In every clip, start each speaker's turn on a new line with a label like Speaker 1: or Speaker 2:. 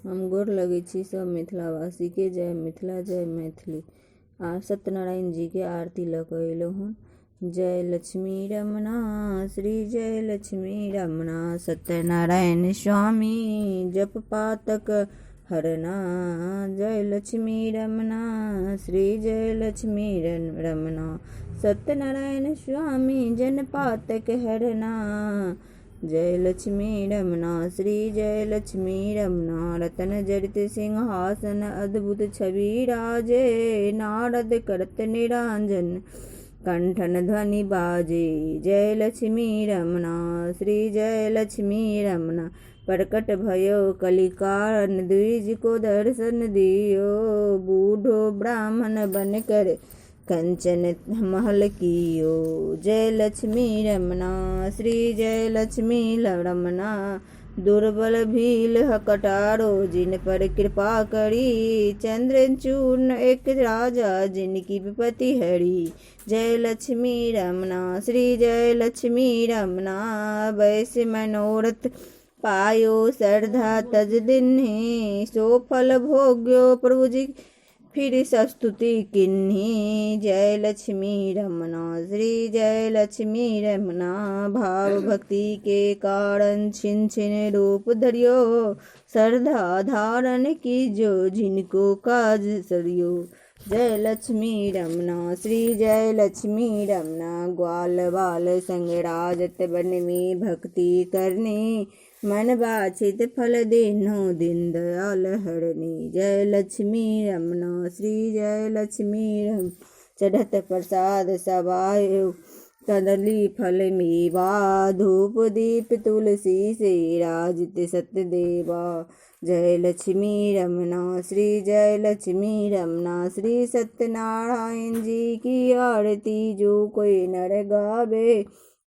Speaker 1: हम गोर लगै छी सब मिथिलावासी के। जय मिथिला जय मैथिली। आ सत्यनारायण जी के आरती लऽ कऽ अयलहुँ हन। जय लक्ष्मी रमना श्री जय लक्ष्मी रमना सत्यनारायण स्वामी जप पातक हरना। जय लक्ष्मी रमना श्री जय लक्ष्मी रमना सत्यनारायण स्वामी जन पातक हरना। जय लक्ष्मी रमना श्री जय लक्ष्मी रमना रतन जड़ित सिंहासन अद्भुत छवि राजे। नारद करत निरांजन कंठन ध्वनि बाजे। जय लक्ष्मी रमना श्री जय लक्ष्मी रमना प्रकट भयो कलिकाल द्विज को दर्शन दियो। बूढ़ो ब्राह्मण बन कर कंचन महल कियो। जय लक्ष्मी रमना श्री जय लक्ष्मी रमना दुर्बल भील कटारो जिन पर कृपा करी। चंद्रचूर्ण एक राजा जिनकी विपत्ति हरी। जय लक्ष्मी रमना श्री जय लक्ष्मी रमना वैश्य मनोरथ पायो श्रद्धा तज दिन्हि। सो फल भोग्यो प्रभु जी फिर स्तुति किन्हि। जय लक्ष्मी रमना श्री जय लक्ष्मी रमना भाव भक्ति के कारण छिन छिन रूप धरियो। श्रद्धा धारण कीजो जिनको काज सरियो। जय लक्ष्मी रमना श्री जय लक्ष्मी रमना ग्वाल बाल संग राजत वन में भक्ति करने। मन बाछित फल देनो दिन दयाल हरने। जय लक्ष्मी रमना श्री जय लक्ष्मी रम चढ़त प्रसाद सबायो कदली फल मेवा। धूप दीप तुलसी से राजित सत्यदेवा। जय लक्ष्मी रमना श्री जय लक्ष्मी रमना श्री सत्यनारायण जी की आरती जो कोई नर गावे।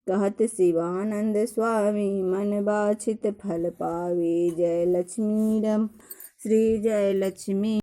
Speaker 1: कहत शिवानंद स्वामी मन बाछित फल पावे। जय लक्ष्मी रम श्री जय लक्ष्मी।